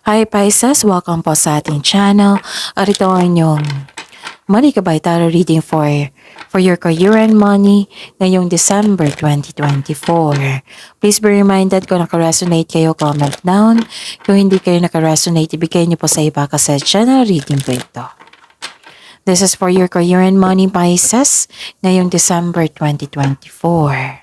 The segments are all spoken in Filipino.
Hi Pisces, welcome po sa ating channel. Ito ang inyong Money Kabay Tarot reading for your career and money ngayong December 2024. Please be reminded kung naka-resonate kayo, comment down. Kung hindi kayo naka-resonate, ibigay niyo po sa iba kasi channel reading po ito. This is for your career and money Pisces ngayong December 2024.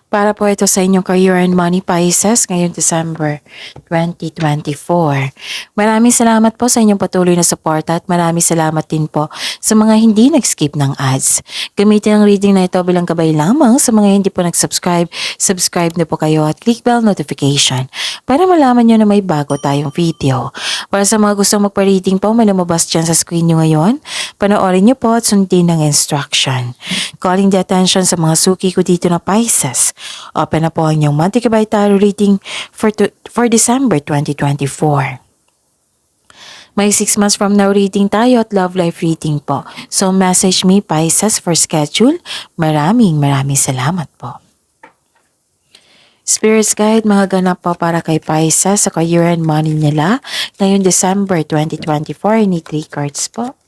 Para po ito sa inyong career and money Pisces ngayong December 2024. Maraming salamat po sa inyong patuloy na suporta at maraming salamat din po sa mga hindi nag-skip ng ads. Gamitin ang reading na ito bilang gabay lamang sa mga hindi po nag-subscribe. Subscribe na po kayo at click bell notification para malaman nyo na may bago tayong video. Para sa mga gustong magpa-reading po, may lumabas dyan sa screen nyo ngayon. Panoorin nyo po at sundin ng instruction. Calling the attention sa mga suki ko dito na Pisces. Open na po ang inyong Money Kabay Tarot reading for December 2024. May 6 months from now reading tayo at love life reading po. So message me Pisces for schedule. Maraming salamat po. Spirits Guide, mga ganap po para kay Pisces sa career and money nila. Ngayong December 2024, I need 3 cards po.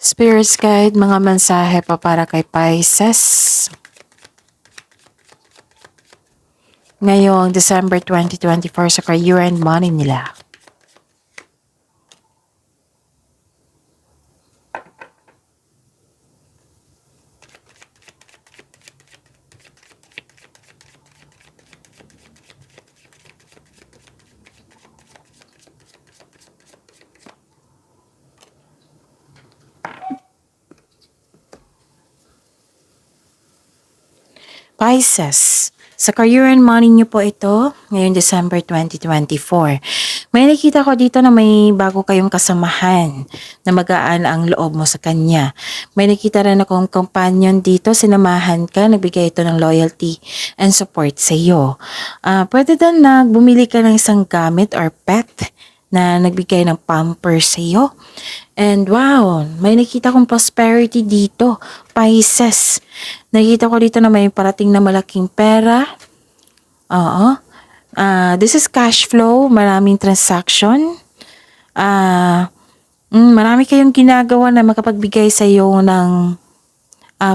Spirits Guide, mga mensahe pa para kay Pisces. Ngayong December 2024 sa career and money nila. Pisces, sa career and money niyo po ito ngayong December 2024. May nakita ko dito na may bago kayong kasamahan na magaan ang loob mo sa kanya. May nakita rin akong companion dito, sinamahan ka, nagbigay ito ng loyalty and support sa iyo. Pwede din na bumili ka ng isang gamit or pet na nagbigay ng pamper sa iyo. And wow, may nakita kong prosperity dito, Pisces. Nakita ko dito na may parating na malaking pera. Oo. This is cash flow, maraming transaction. Marami kayong ginagawa na makapagbigay sa iyo ng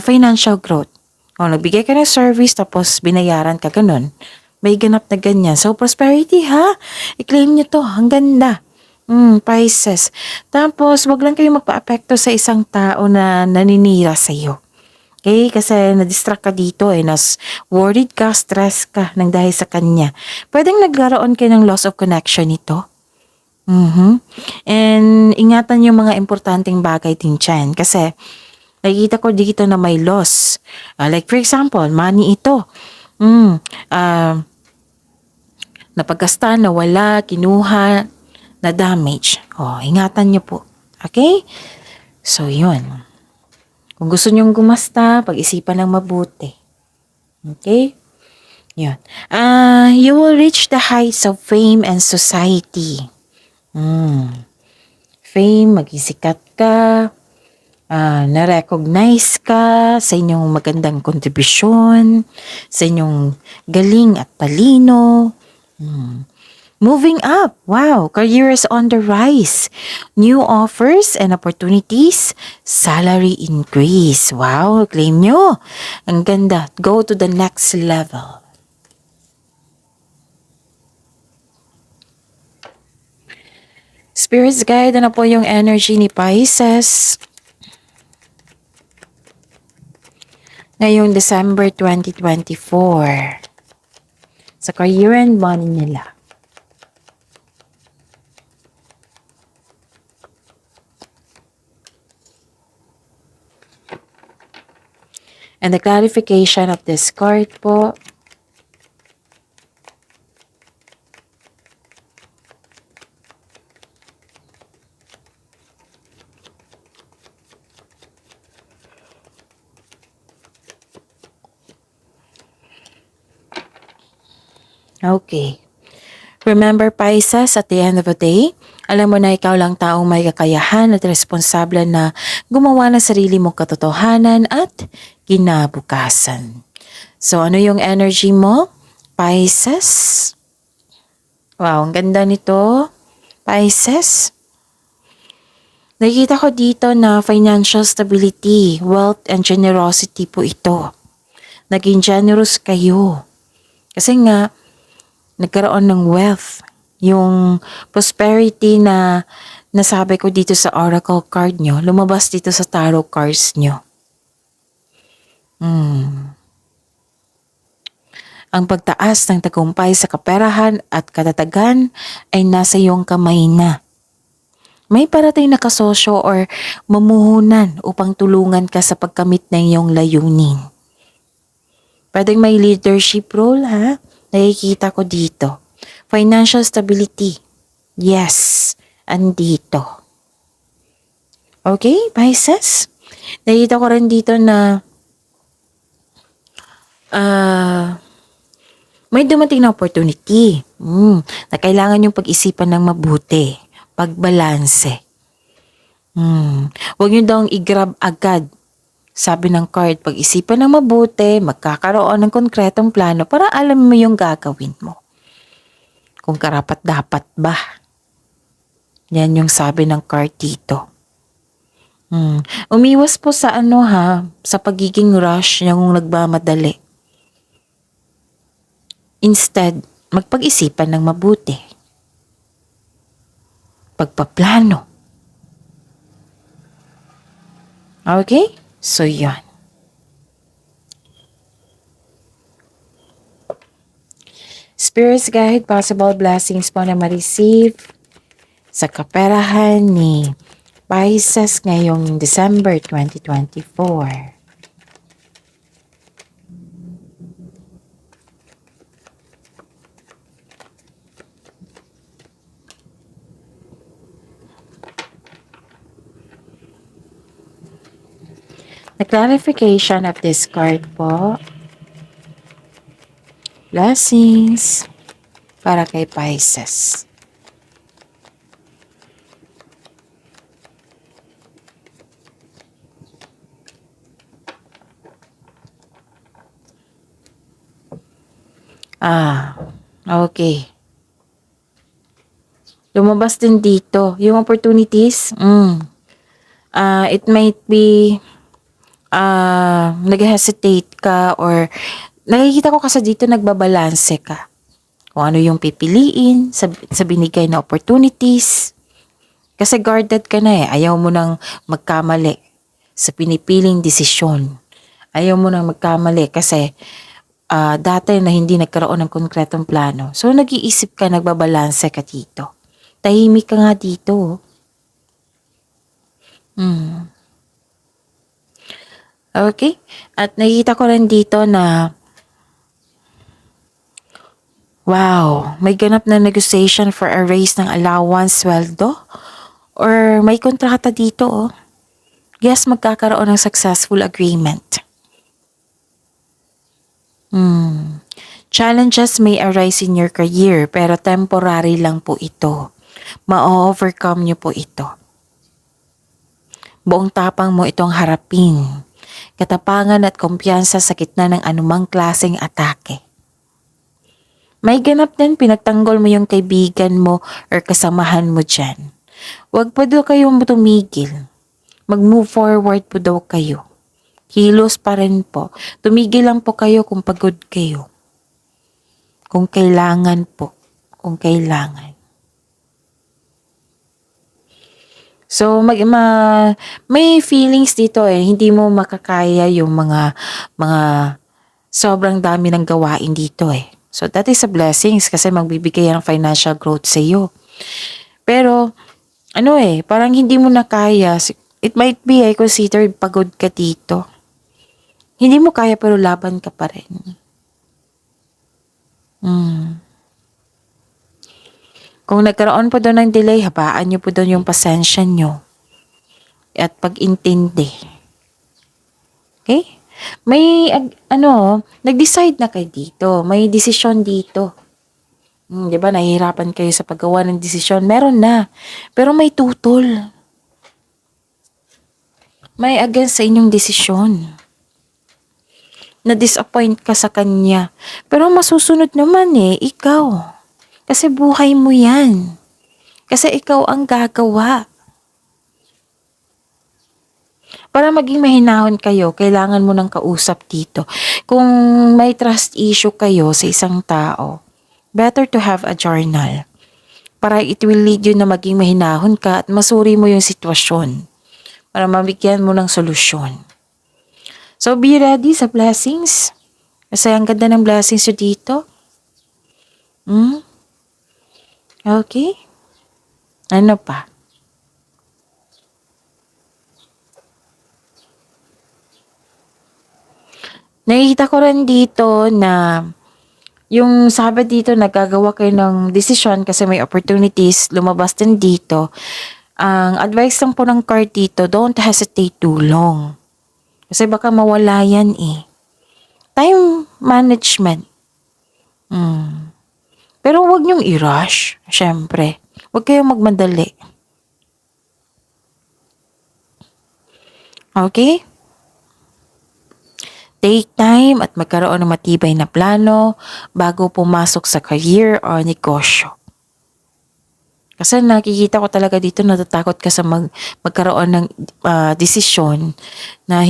financial growth. O, nagbigay ka ng service tapos binayaran ka, ganun. May ganap na ganyan. So, prosperity ha? I-claim nyo to. Ang ganda. Pisces. Tapos, wag lang kayo magpa-apekto sa isang tao na naninira sa iyo. Okay? Kasi na-distract ka dito worried ka, stress ka nang dahil sa kanya. Pwedeng nagkaroon kayo ng loss of connection nito. And ingatan yung mga importanteng bagay din dyan. Kasi, nakikita ko dito na may loss. Like for example, money ito. Napagkasta, nawala, kinuha, na damage. Ingatan nyo po. Okay? So, yun. Kung gusto nyong gumasta, pag-isipan ng mabuti. Okay? Yun. You will reach the heights of fame and society. Fame, magisikat ka. na-recognize ka sa inyong magandang kontribusyon, sa inyong galing at talino. Moving up, wow, career is on the rise. New offers and opportunities, salary increase. Wow, claim nyo. Ang ganda. Go to the next level. Spirits guide, ano po yung energy ni Pisces? Ngayong December 2024. Sa career and money nila. And the clarification of this card po. Okay. Remember Pisces, at the end of the day, alam mo na ikaw lang taong may kakayahan at responsable na gumawa ng sarili mong katotohanan at kinabukasan. So ano yung energy mo, Pisces? Wow, ang ganda nito, Pisces. Nakikita ko dito na financial stability, wealth and generosity po ito. Naging generous kayo. Kasi nga, nagkaroon ng wealth. Yung prosperity na nasabi ko dito sa oracle card nyo, lumabas dito sa tarot cards nyo. Ang pagtaas ng tagumpay sa kaperahan at katatagan ay nasa iyong kamay na. May parating na kasosyo or mamuhunan upang tulungan ka sa pagkamit ng iyong layunin. Pwedeng may leadership role, ha? Nakikita ko dito. Financial stability. Yes, andito. Okay, Pisces? Nakikita ko rin dito na may dumating na opportunity. Na kailangan yung pag-isipan ng mabuti. Pagbalanse. Huwag nyo daw i-grab agad. Sabi ng card, pag-isipan ng mabuti, magkakaroon ng konkretong plano para alam mo yung gagawin mo. Kung karapat-dapat ba. Yan yung sabi ng card dito. Umiwas po sa sa pagiging rush yung nagmamadali. Instead, magpag-isipan ng mabuti. Pagpaplano. Okay? So, yan. Spirits guide, possible blessings po na ma-receive sa kaperahan ni Pisces ngayong December 2024. The clarification of this card po. Blessings para kay Pisces. Okay. Lumabas din dito yung opportunities. It might be nag-hesitate ka or nakikita ko kasi dito nagbabalanse ka. Kung ano yung pipiliin sa binigay na opportunities. Kasi guarded ka na Ayaw mo nang magkamali sa pinipiling desisyon. Ayaw mo nang magkamali kasi dati na hindi nagkaroon ng konkretong plano. So nag-iisip ka, nagbabalanse ka dito. Tahimik ka nga dito. Okay? At nakikita ko rin dito na wow, may ganap na negotiation for a raise ng allowance, sweldo, or may kontrata dito. Yes, magkakaroon ng successful agreement. Challenges may arise in your career, pero temporary lang po ito. Ma-overcome nyo po ito. Buong tapang mo itong harapin. Katapangan at kumpiyansa sa gitna ng anumang klaseng atake. May ganap din pinagtanggol mo yung kaibigan mo or kasamahan mo dyan. Huwag pa daw kayong tumigil. Mag-move forward po daw kayo. Kilos pa rin po. Tumigil lang po kayo kung pagod kayo. Kung kailangan po. Kung kailangan. So, may feelings dito hindi mo makakaya yung mga sobrang dami ng gawain dito So, that is a blessings kasi magbibigay ng financial growth sa iyo. Pero, parang hindi mo na kaya. It might be considered pagod ka dito. Hindi mo kaya pero laban ka pa rin. Kung nagkaroon po doon ng delay, habaan nyo po doon yung pasensya nyo. At pag-intindi. Okay? May, nag-decide na kayo dito. May desisyon dito. Di ba, nahihirapan kayo sa paggawa ng desisyon. Meron na. Pero may tutol. May against sa inyong desisyon. Na-disappoint ka sa kanya. Pero masusunod naman ikaw. Kasi buhay mo yan. Kasi ikaw ang gagawa. Para maging mahinahon kayo, kailangan mo ng kausap dito. Kung may trust issue kayo sa isang tao, better to have a journal. Para it will lead you na maging mahinahon ka at masuri mo yung sitwasyon. Para mabigyan mo ng solusyon. So be ready sa blessings. Kasi ang ganda ng blessings nyo dito. Okay? Ano pa? Nakikita ko rin dito na yung sabi dito nagagawa kayo ng desisyon kasi may opportunities lumabas din dito. Ang advice lang po ng card dito, don't hesitate too long. Kasi baka mawala yan Time management. Pero huwag niyong i-rush, syempre. Huwag kayong magmadali. Okay? Take time at magkaroon ng matibay na plano bago pumasok sa career o negosyo. Kasi nakikita ko talaga dito natatakot ka sa magkaroon ng desisyon na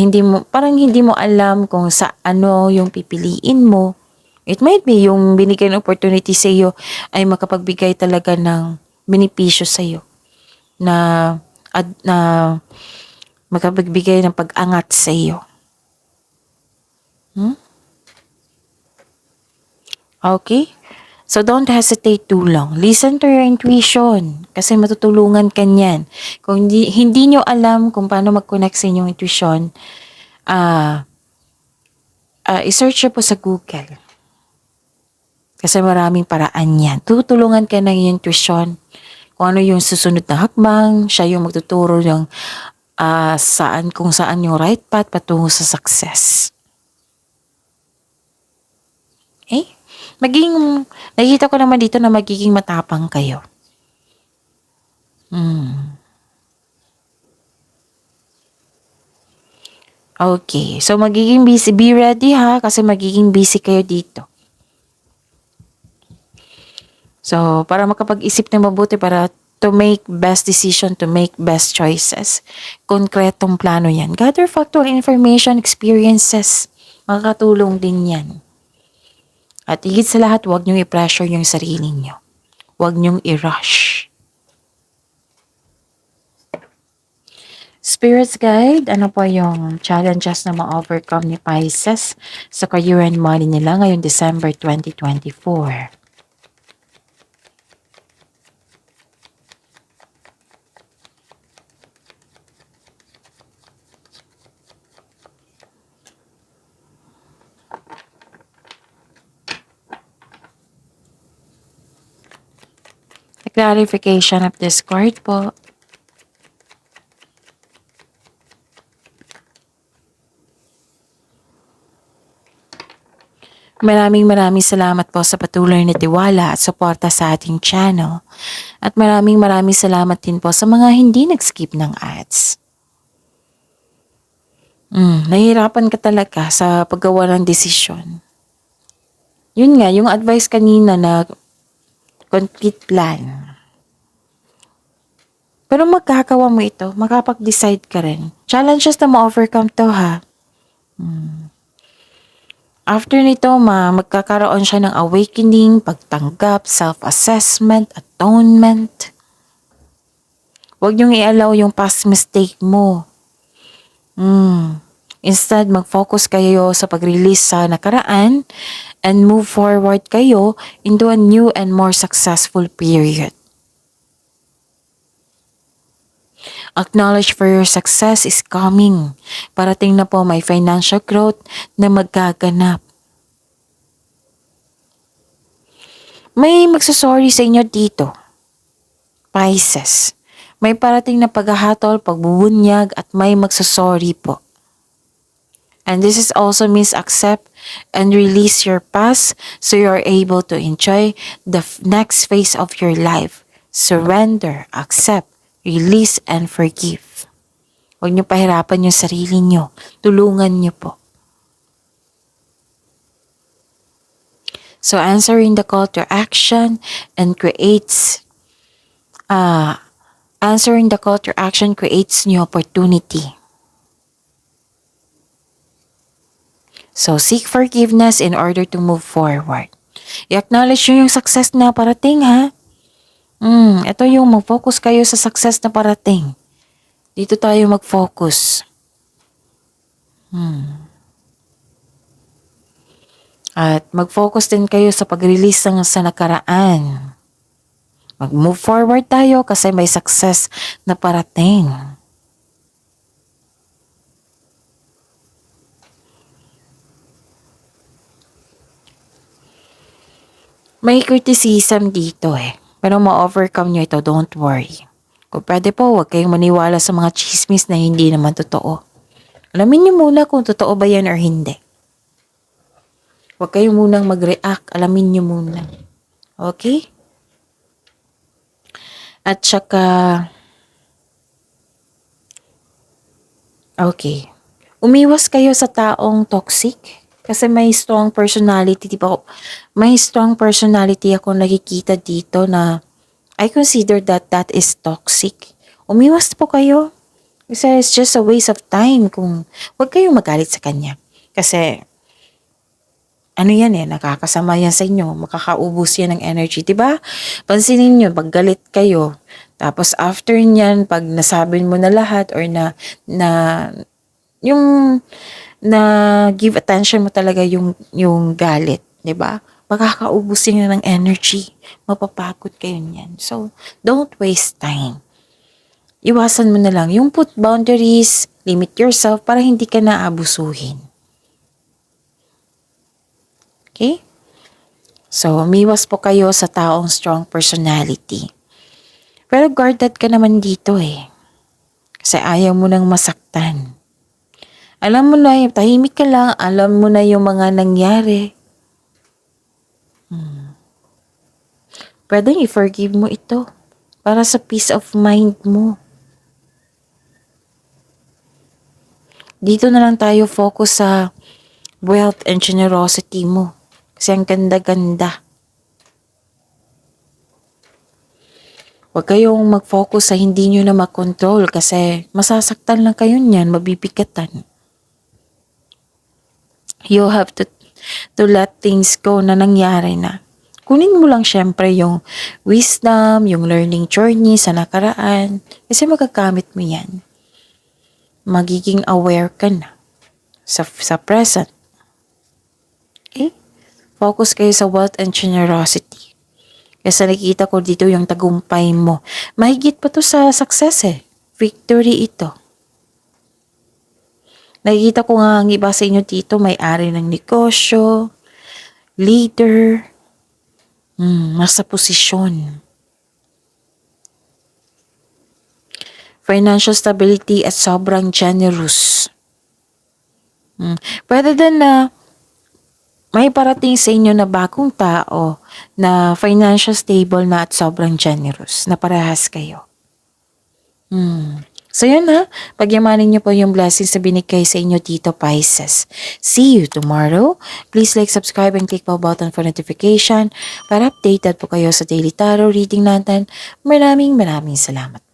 parang hindi mo alam kung sa ano yung pipiliin mo. It might be yung binigay ng opportunity sa iyo ay makapagbigay talaga ng benepisyo sa iyo na makapagbigay ng pag-angat sa iyo. Okay? So don't hesitate too long. Listen to your intuition kasi matutulungan ka niyan. Kung hindi nyo alam kung paano mag-connect sa inyong intuition, i-search po sa Google. Kasi maraming paraan yan. Tutulungan ka ng iyong intuition. Kung ano yung susunod na hakbang, siya yung magtuturo ng kung saan yung right path patungo sa success. Okay? Nakikita ko naman dito na magiging matapang kayo. Okay, so magiging busy. Be ready kasi magiging busy kayo dito. So, para makapag-isip ng mabuti, para to make best decision, to make best choices. Konkretong plano yan. Gather factual information, experiences. Makakatulong din yan. At higit sa lahat, huwag niyong i-pressure yung sarili niyo. Huwag niyong i-rush. Spirits Guide, ano po yung challenges na ma-overcome ni Pisces sa career and money nila ngayong December 2024? Clarification of this card po. Maraming salamat po sa patuloy na tiwala at suporta sa ating channel. At maraming salamat din po sa mga hindi nag-skip ng ads. Nahihirapan ka talaga sa paggawa ng desisyon. Yun nga, yung advice kanina na complete plan. Pero magkakawa mo ito, makapag-decide ka rin. Challenges na ma-overcome to ha. After nito, magkakaroon siya ng awakening, pagtanggap, self-assessment, atonement. Huwag niyong i-allow yung past mistake mo. Instead, mag-focus kayo sa pag-release sa nakaraan and move forward kayo into a new and more successful period. Acknowledge for your success is coming. Parating na po may financial growth na magaganap. May magsasorry sa inyo dito. Pisces. May parating na paghahatol, pagbubunyag at may magsasorry po. And this is also means accept and release your past so you're able to enjoy the next phase of your life. Surrender, accept, release, and forgive. Huwag niyo pahirapan yung sarili niyo. Tulungan niyo po. So answering the call to action and creates new opportunity. So seek forgiveness in order to move forward. I-acknowledge nyo yung success na parating ha. Ito yung mag-focus kayo sa success na parating. Dito tayo mag-focus. At mag-focus din kayo sa pag-release sa nakaraan. Mag-move forward tayo kasi may success na parating. May criticism dito pero ma-overcome nyo ito, don't worry. Kung pwede po, huwag kayong maniwala sa mga chismis na hindi naman totoo. Alamin nyo muna kung totoo ba yan or hindi. Huwag kayong munang mag-react, alamin nyo muna. Okay? At saka, umiwas kayo sa taong toxic. Kasi may strong personality, di ba? May strong personality ako nakikita dito na I consider that is toxic. Umiwas po kayo. Kasi it's just a waste of time kung huwag kayong magalit sa kanya. Kasi, nakakasama yan sa inyo. Makakaubos yan ng energy, di ba? Pansinin nyo, pag galit kayo, tapos after nyan, pag nasabi mo na lahat or give attention mo talaga yung galit, 'di ba? Makakaubos niya ng energy. Mapapagod kayo niyan. So, don't waste time. Iwasan mo na lang yung put boundaries, limit yourself para hindi ka naabusuhin. Okay? So, umiwas po kayo sa taong strong personality. Pero guarded ka naman dito Kasi ayaw mo nang masaktan. Alam mo na, tahimik ka lang, alam mo na yung mga nangyari. Pwedeng i-forgive mo ito para sa peace of mind mo. Dito na lang tayo focus sa wealth and generosity mo. Kasi ang ganda-ganda. Huwag kayong mag-focus sa hindi nyo na mag-control kasi masasaktan lang kayo niyan, mabibigatan. You have to let things go na nangyari na. Kunin mo lang syempre yung wisdom, yung learning journey sa nakaraan. Kasi magagamit mo yan. Magiging aware ka na sa present. Okay? Focus kayo sa wealth and generosity. Kasi nakikita ko dito yung tagumpay mo. Mahigit pa to sa success Victory ito. Nakikita ko nga ang iba sa inyo dito, may-ari ng negosyo, leader, nasa posisyon. Financial stability at sobrang generous. Pwede din na may parating sa inyo na bagong tao na financial stable na at sobrang generous, na parehas kayo. So yun ha, pagyamanin niyo po yung blessings na binigay sa inyo dito, Pisces. See you tomorrow. Please like, subscribe, and click po button for notification para updated po kayo sa daily tarot reading natin. Maraming salamat.